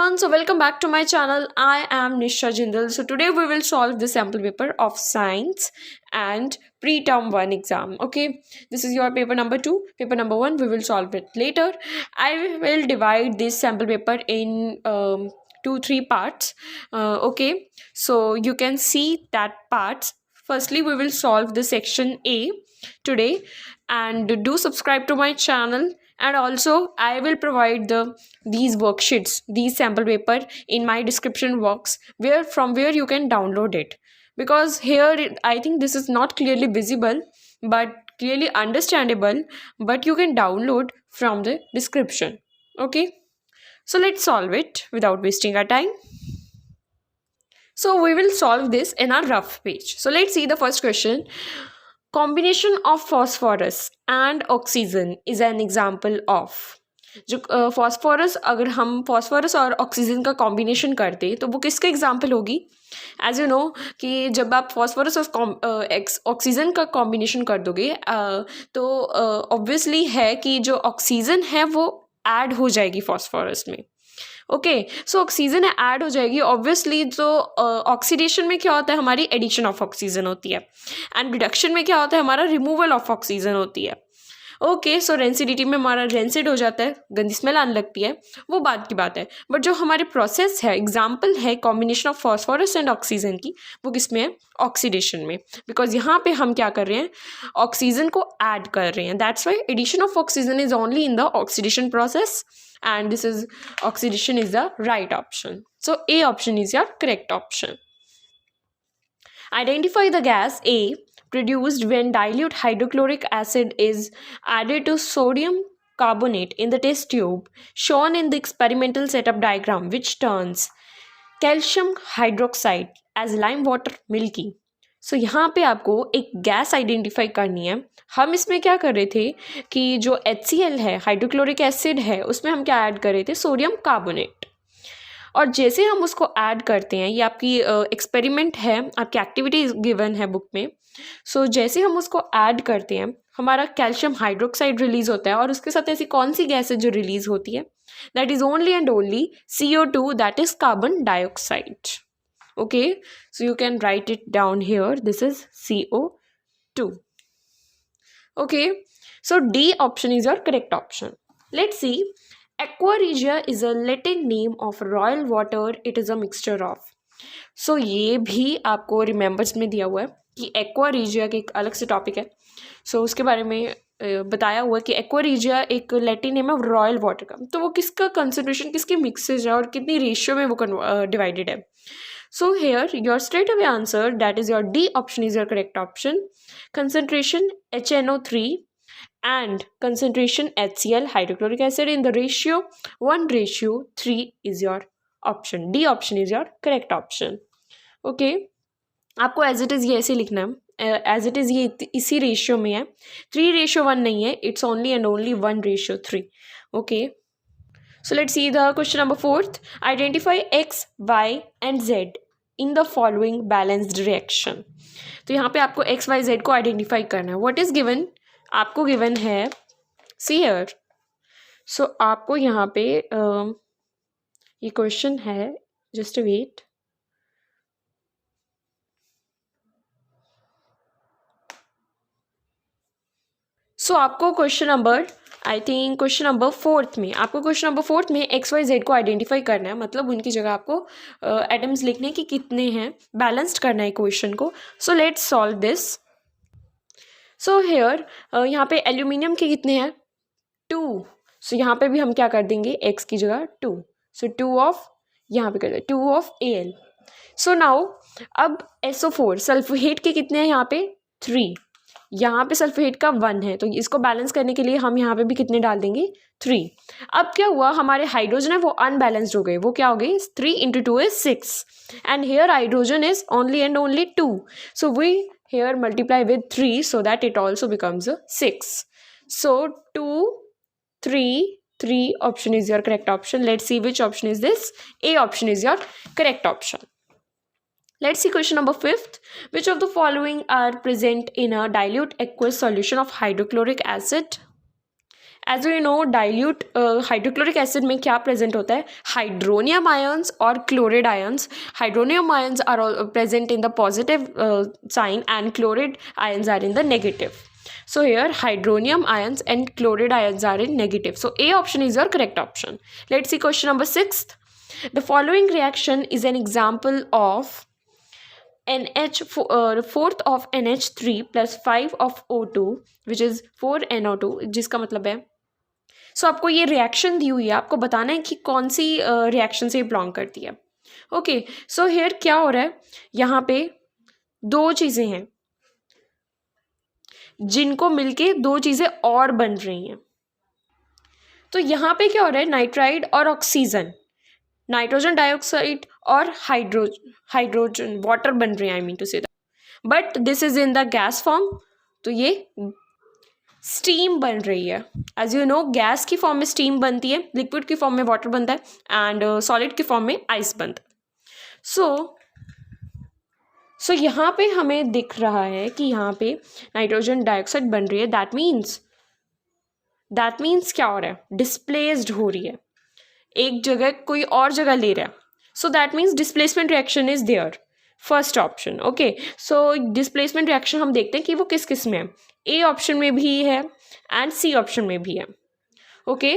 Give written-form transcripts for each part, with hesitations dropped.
everyone, so welcome back to my channel. I am Nisha Jindal. So today we will solve the sample paper of science and pre-term 1 exam. Okay, this is your paper number 2. Paper number 1 we will solve it later. I will divide this sample paper in 2-3 parts. Okay, so you can see that parts. Firstly, we will solve the section A today, and do subscribe to my channel. And also I will provide these worksheets, these sample paper in my description box, where you can download it, because here I think this is not clearly visible but clearly understandable, but you can download from the description. Okay, so let's solve it without wasting our time. So we will solve this in our rough page. So let's see the first question. Combination of phosphorus and oxygen is an example of. जो phosphorus, अगर हम phosphorus और oxygen का combination करते तो वो किसका example होगी? एज यू नो कि जब आप फॉस्फोरस और ऑक्सीजन का कॉम्बिनेशन कर दोगे तो ऑब्वियसली है कि जो ऑक्सीजन है वो ऐड हो जाएगी फॉस्फोरस में. ओके, सो ऑक्सीजन ऐड हो जाएगी. ऑब्वियसली जो ऑक्सीडेशन में क्या होता है, हमारी एडिशन ऑफ ऑक्सीजन होती है, एंड रिडक्शन में क्या होता है, हमारा रिमूवल ऑफ ऑक्सीजन होती है. ओके, सो रेंसिडिटी में हमारा रेंसिड हो जाता है, गंदी स्मेल आने लगती है, वो बात की बात है. बट जो हमारे प्रोसेस है, एग्जाम्पल है combination of phosphorus and oxygen की, वो किस में है? ऑक्सीडेशन में. बिकॉज यहाँ पे हम क्या कर रहे हैं, ऑक्सीजन को ऐड कर रहे हैं. That's why addition of oxygen is only in the oxidation process, and this is oxidation is the right option. So A option is your correct option. Identify the gas A produced when dilute hydrochloric acid is added to sodium carbonate in the test tube shown in the experimental setup diagram, which turns calcium hydroxide as lime water milky. सो यहाँ पे आपको एक gas identify करनी है. हम इसमें क्या कर रहे थे कि जो HCl है, हाइड्रोक्लोरिक एसिड है, उसमें हम क्या ऐड कर रहे थे? Sodium carbonate. और जैसे हम उसको ऐड करते हैं, ये आपकी एक्सपेरिमेंट है, आपकी एक्टिविटी गिवन है बुक में. सो जैसे हम उसको ऐड करते हैं, हमारा कैल्शियम हाइड्रोक्साइड रिलीज होता है, और उसके साथ ऐसी कौन सी गैस है जो रिलीज होती है? That is only and only CO2, that is carbon dioxide. Okay, so you can write it down here. This is CO2. Okay, so D option is your correct option. Let's see. Aqua regia is a Latin name of royal water. It is a mixture of. So ये भी आपको remembers में दिया हुआ है कि aqua regia का एक अलग से टॉपिक है. सो उसके बारे में बताया हुआ है कि एक्वा रीजिया एक लैटिन नेम है रॉयल वाटर का. तो वो किसका कंसनट्रेशन, किसकी मिक्सेज है और कितनी रेशियो में वो डिवाइडेड है. So here your straight away answer, that is your D option is your correct option. Concentration HNO3 and concentration HCl hydrochloric acid in the ratio 1:3 is your option. D option is your correct option. Okay, आपको as it is ये ऐसे लिखना है. As it is ये इसी ratio में है, 3:1 नहीं है, it's only and only 1:3. Okay, so let's see the question number 4th. Identify X, Y and Z in the following balanced reaction. तो यहाँ पे आपको X, Y, Z को आइडेंटिफाई करना है. What is given? आपको गिवन है, see here. So आपको यहाँ पे ये क्वेश्चन है, just wait. सो आपको question number, I think question number 4th में, आपको क्वेश्चन नंबर 4th में एक्स वाई जेड को आइडेंटिफाई करना है. मतलब उनकी जगह आपको एटम्स लिखने की कितने हैं, बैलेंस्ड करना है क्वेश्चन को. So let's solve this. So here यहाँ पे एल्यूमिनियम के कितने हैं? 2. सो यहाँ पे भी हम क्या कर देंगे, एक्स की जगह 2. सो 2 ऑफ, यहाँ पे कर दें 2 ऑफ Al. सो नाउ अब SO4 सल्फेट के कितने हैं यहाँ पे? 3. यहाँ पे सल्फेट का 1 है, तो इसको बैलेंस करने के लिए हम यहाँ पे भी कितने डाल देंगे? 3. अब क्या हुआ, हमारे हाइड्रोजन है वो अनबैलेंस्ड हो गए. वो क्या हो गई? 3 × 2 is 6, and here hydrogen is only and only 2. So we here multiply with 3 so that it also becomes 6. So 2, 3 option is your correct option. Let's see which option is this. A option is your correct option. Let's see question number 5th. Which of the following are present in a dilute aqueous solution of hydrochloric acid? As you know dilute hydrochloric acid में क्या present होता है, hydronium ions और chloride ions. Hydronium ions are present in the positive sign and chloride ions are in the negative. So here hydronium ions and chloride ions are in negative. So A option is your correct option. Let's see question number 6. The following reaction is an example of fourth of NH3 plus 5 of O2 which is 4NO2, जिसका मतलब है सो आपको ये reaction दी हुई है, आपको बताना है कि कौन सी रिएक्शन से बिलोंग करती है. ओके, सो हियर क्या हो रहा है, यहाँ पे दो चीज़ें हैं जिनको मिलके दो चीज़ें और बन रही हैं. तो यहाँ पे क्या हो रहा है, नाइट्राइड और ऑक्सीजन, नाइट्रोजन डाइऑक्साइड और हाइड्रोजन वाटर बन रहे हैं, I mean to say that, but this is in the gas form. तो ये स्टीम बन रही है. एज यू नो गैस की फॉर्म में स्टीम बनती है, लिक्विड की फॉर्म में वाटर बनता है एंड सॉलिड की फॉर्म में आइस बनता है. सो यहाँ पे हमें दिख रहा है कि यहाँ पे नाइट्रोजन डाइऑक्साइड बन रही है. दैट मीन्स क्या हो रहा है, डिस्प्लेस्ड हो रही है, एक जगह कोई और जगह ले रहा है. So that means displacement reaction is there. First option. Okay, so displacement reaction हम देखते हैं कि वो किस किस में है. ए ऑप्शन में भी है एंड सी ऑप्शन में भी है. ओके,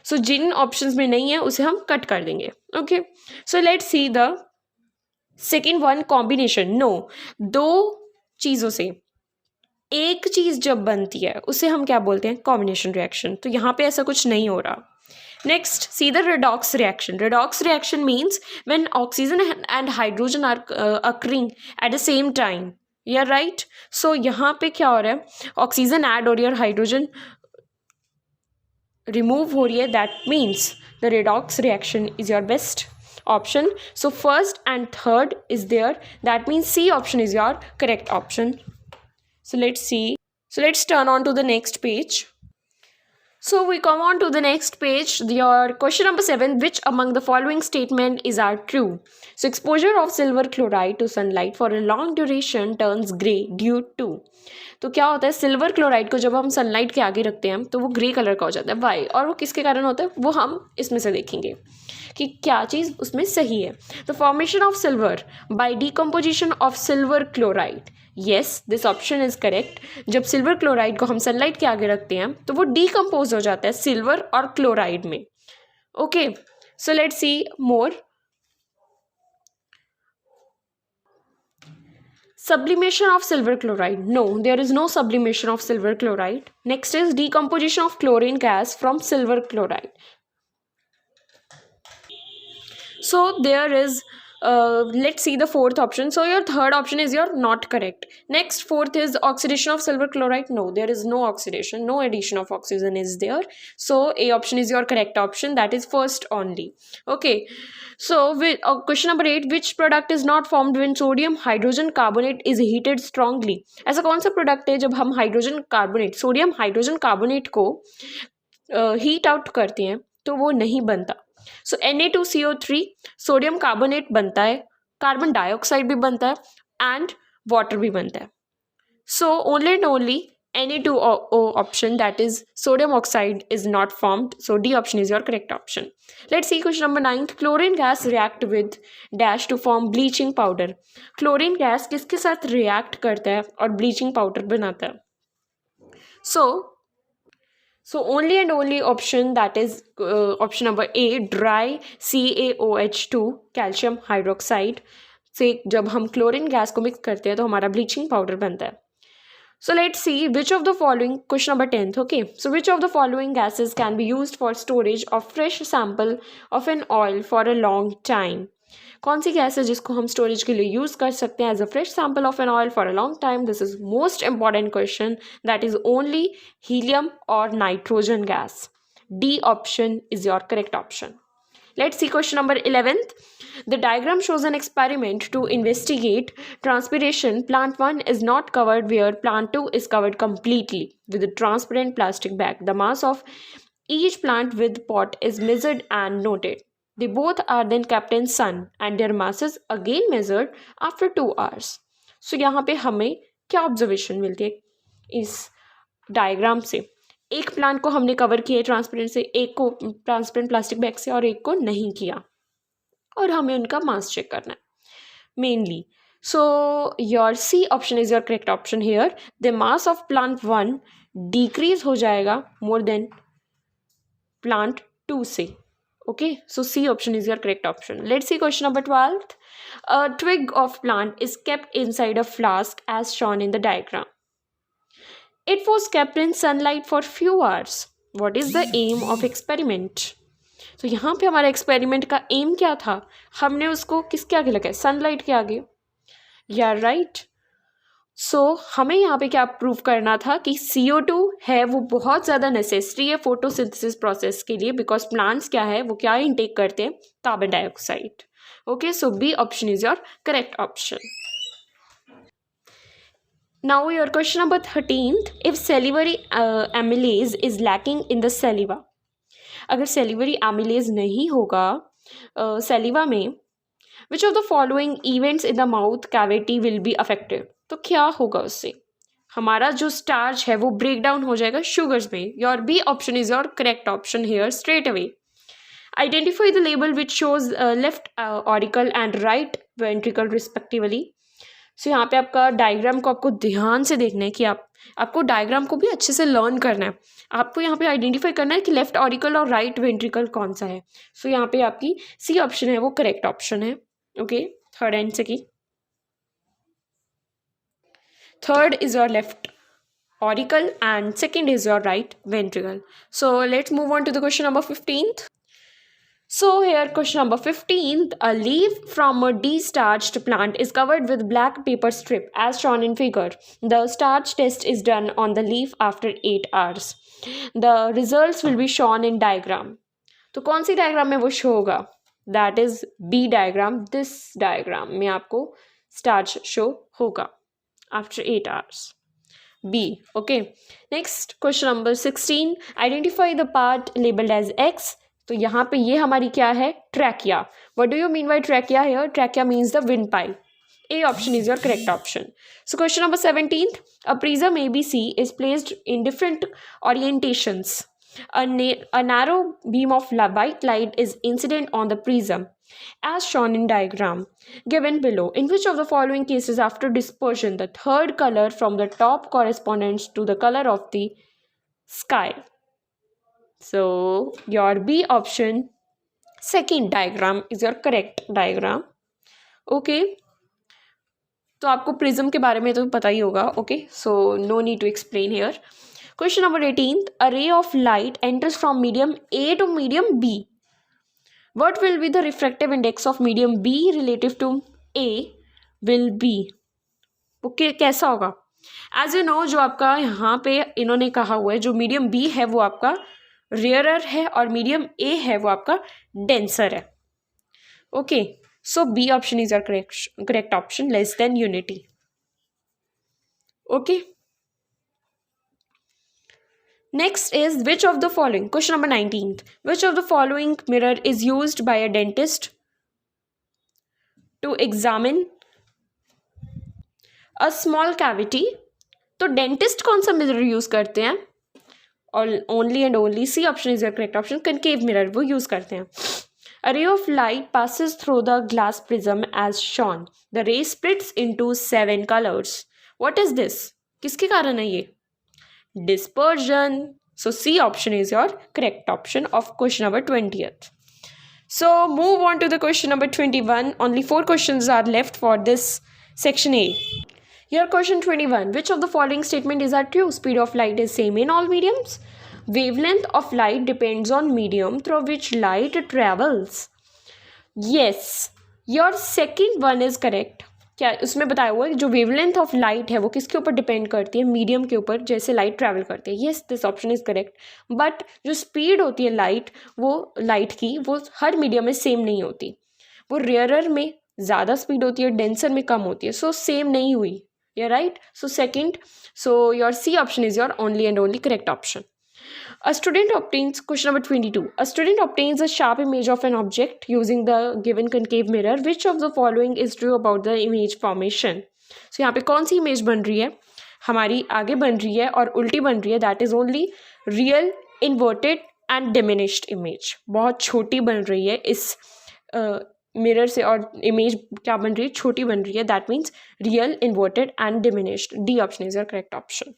सो जिन ऑप्शंस में नहीं है उसे हम कट कर देंगे. Okay, so let's see the second one, combination. No, दो चीज़ों से एक चीज़ जब बनती है उसे हम क्या बोलते हैं, कॉम्बिनेशन रिएक्शन. तो यहाँ पे ऐसा कुछ नहीं हो रहा. Next, see the redox reaction. Redox reaction means when oxygen and hydrogen are occurring at the same time. Yeah, right? So यहाँ पे क्या हो रहा है, ऑक्सीजन ऐड हो रही है और हाइड्रोजन रिमूव हो रही है. That means the redox reaction is your best option. So first and third is there. That means C option is your correct option. So let's see. So let's turn on to the next page. So we come on to the next page. Your question number 7, which among the following statement is are true? So exposure of silver chloride to sunlight for a long duration turns gray due to. तो क्या होता है, silver chloride को जब हम sunlight के आगे रखते हैं तो वो ग्रे कलर का हो जाता है. वाई, और वो किसके कारण होता है वो हम इसमें से देखेंगे कि क्या चीज़ उसमें सही है. The formation of silver by decomposition of silver chloride. Yes, this option is correct. जब सिल्वर क्लोराइड को हम सनलाइट के आगे रखते हैं तो वो डीकम्पोज हो जाता है सिल्वर और क्लोराइड में. Okay, so let's C more. Sublimation of silver chloride. No, there is no sublimation of silver chloride. Next is decomposition of chlorine gas from silver chloride. So there is let's see the fourth option. So your third option is your not correct. Next, fourth is oxidation of silver chloride. No, there is no oxidation, no addition of oxygen is there. So A option is your correct option, that is first only. Okay, so with question number 8, which product is not formed when sodium hydrogen carbonate is heated strongly? ऐसा कौन सा product है जब हम hydrogen carbonate, sodium hydrogen carbonate को heat out करते हैं तो वो नहीं बनता. सो Na2CO3 सोडियम कार्बोनेट बनता है, कार्बन डाइऑक्साइड भी बनता है एंड वाटर भी बनता है. So only and only Na2O option, that is sodium oxide, is not formed. So D option is your correct option. Let's see question number 9. Chlorine gas react with dash to form bleaching powder. Chlorine gas किसके साथ react करता है और bleaching powder बनाता है? So only and only option, that is option number A, dry CaOH2 calcium hydroxide से जब हम क्लोरीन गैस को मिक्स करते हैं तो हमारा ब्लीचिंग पाउडर बनता है. So let's see which of the following, question number 10th. Okay, so which of the following gases can be used for storage of fresh sample of an oil for a long time? कौन सी gas है जिसको हम storage के लिए use कर सकते हैं as a fresh sample of an oil for a long time? This is most important question. That is only helium और nitrogen gas. D option is your correct option. Let's see question number 11th. The diagram shows an experiment to investigate transpiration. Plant 1 is not covered where plant 2 is covered completely with a transparent plastic bag. The mass of each plant with pot is measured and noted. They both are then kept in sun and their masses again measured after 2 hours. So यहाँ पे हमें क्या observation मिलती है इस diagram से एक plant को हमने कवर किया है ट्रांसपेरेंट से, एक को ट्रांसपेरेंट प्लास्टिक बैग से और एक को नहीं किया, और हमें उनका मास चेक करना है mainly. So your C option is your correct option here. The mass of plant 1 decrease हो जाएगा more than plant 2 से. Okay, so C option is your correct option. Let's see question number 12. A twig of plant is kept inside a flask as shown in the diagram. It was kept in sunlight for few hours. What is the aim of experiment? तो यहाँ पे हमारा experiment का M क्या था? हमने उसको किसके आगे लगाया? सनलाइट के आगे. या राइट. सो हमें यहाँ पे क्या प्रूव करना था कि CO2 है वो बहुत ज़्यादा नेसेसरी है फोटोसिंथेसिस प्रोसेस के लिए, बिकॉज प्लांट्स क्या है वो क्या इंटेक करते हैं? Carbon dioxide. Okay, so B option is your correct option. Now your question number 13th. If salivary amylase is lacking in the saliva. अगर सेलिवरी एमिलेज नहीं होगा सेलिवा में, which of the following events in the mouth cavity will be affected. तो क्या होगा उससे? हमारा जो स्टार्च है वो ब्रेक डाउन हो जाएगा शुगर्स में. Your B option is your correct option here straight away. Identify the label which shows left auricle and right ventricle respectively. So यहाँ पे आपका डायग्राम को आपको ध्यान से देखना है कि आपको डायग्राम को भी अच्छे से लर्न करना है. आपको यहाँ पे आइडेंटिफाई करना है कि लेफ्ट ऑरिकल और राइट वेंट्रिकल कौन सा है. सो यहाँ पे आपकी सी ऑप्शन है वो करेक्ट ऑप्शन है. Okay, third and second. Third is your left auricle and second is your right ventricle. So let's move on to the question number 15th. So here question number 15th. A leaf from a de-starched plant is covered with black paper strip as shown in figure. The starch test is done on the leaf after 8 hours. The results will be shown in diagram. तो कौन C diagram में वो show होगा? That is B diagram. This diagram में आपको starch show होगा after 8 hours. B. Okay. Next question number 16. Identify the part labeled as X. तो यहाँ पे ये हमारी क्या है? Trachea. What do you mean by trachea here? Trachea means the windpipe. A option is your correct option. So question number 17th. A prism ABC is placed in different orientations. A narrow beam of white light is incident on the prism as shown in diagram given below. In which of the following cases after dispersion the third color from the top corresponds to the color of the sky? So your B option, second diagram, is your correct diagram. Okay, तो आपको prism के बारे में तो पता ही होगा. Okay, so no need to explain here. Question number 18th. A ray of light enters from medium A to medium B. What will be the refractive index of medium B relative to A will be? Okay, कैसा होगा? As you know, जो आपका यहाँ पे इन्होंने कहा हुआ है, जो मीडियम B है वो आपका रेयरर है और मीडियम A है वो आपका डेंसर है. Okay, so B option is your correct option, less than unity. Okay. Next is which of the following, question number 19th. Which of the following mirror is used by a dentist to examine a small cavity? तो dentist कौन सा mirror use करते हैं? और only and only C option is your correct option, concave mirror वो use करते हैं. A ray of light passes through the glass prism as shown. The ray splits into 7 colors. What is this? किसके कारण है ये? Dispersion. So C option is your correct option of question number 20th. So move on to the question number 21. Only 4 questions are left for this section A. Here question 21. Which of the following statement is true? Speed of light is same in all mediums. Wavelength of light depends on medium through which light travels. Yes, your second one is correct. क्या उसमें बताया हुआ है जो wavelength of light है वो किसके ऊपर डिपेंड करती है? मीडियम के ऊपर, जैसे लाइट ट्रैवल करती है. Yes, this option is correct. But जो स्पीड होती है लाइट की वो हर मीडियम में सेम नहीं होती. वो रेयरर में ज़्यादा स्पीड होती है, डेंसर में कम होती है. सो सेम नहीं हुई. Yeah right. So second, so your C option is your only and only correct option. A student obtains, question number 22. A student obtains a sharp image of an object using the given concave mirror. Which of the following is true about the image formation? So यहाँ पे कौन सी image बन रही है? हमारी आगे बन रही है और उल्टी बन रही है, that is only real inverted and diminished image. बहुत छोटी बन रही है इस मिरर से, और इमेज क्या बन रही है, छोटी बन रही है, that means real inverted and diminished. D option is your correct option.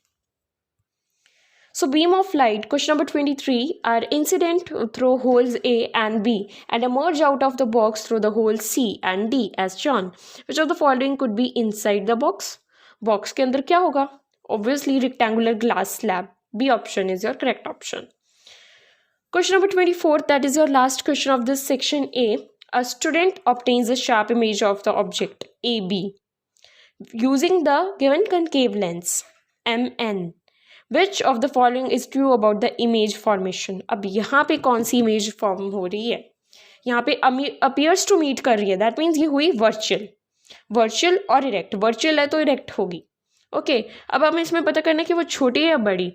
So beam of light, question number 23, are incident through holes A and B and emerge out of the box through the holes C and D as shown. Which of the following could be inside the box? Box के अंदर क्या होगा? Obviously rectangular glass slab. B option is your correct option. Question number 24, that is your last question of this section A. A student obtains a sharp image of the object AB using the given concave lens MN. Which of the following is true about the image formation? अब यहाँ पे कौन सी image form हो रही है? यहाँ पे appears to meet कर रही है, दैट मीन्स ये हुई वर्चुअल और इरेक्ट। वर्चुअल है तो इरेक्ट होगी। ओके, अब हमें इसमें पता करना है कि वो छोटी है या बड़ी।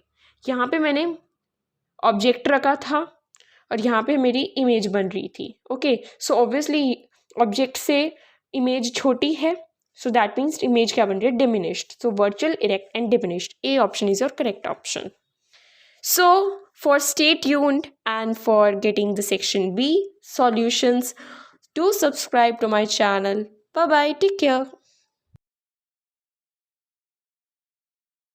यहाँ पे मैंने ऑब्जेक्ट रखा था और यहाँ पे मेरी इमेज बन रही थी। ओके, सो ऑब्वियसली ऑब्जेक्ट से इमेज छोटी है, so that means image क्या बन रही है, diminished. So virtual, erect and diminished. A option is your correct option. So for stay tuned and for getting the section B solutions, do subscribe to my channel. Bye bye, take care.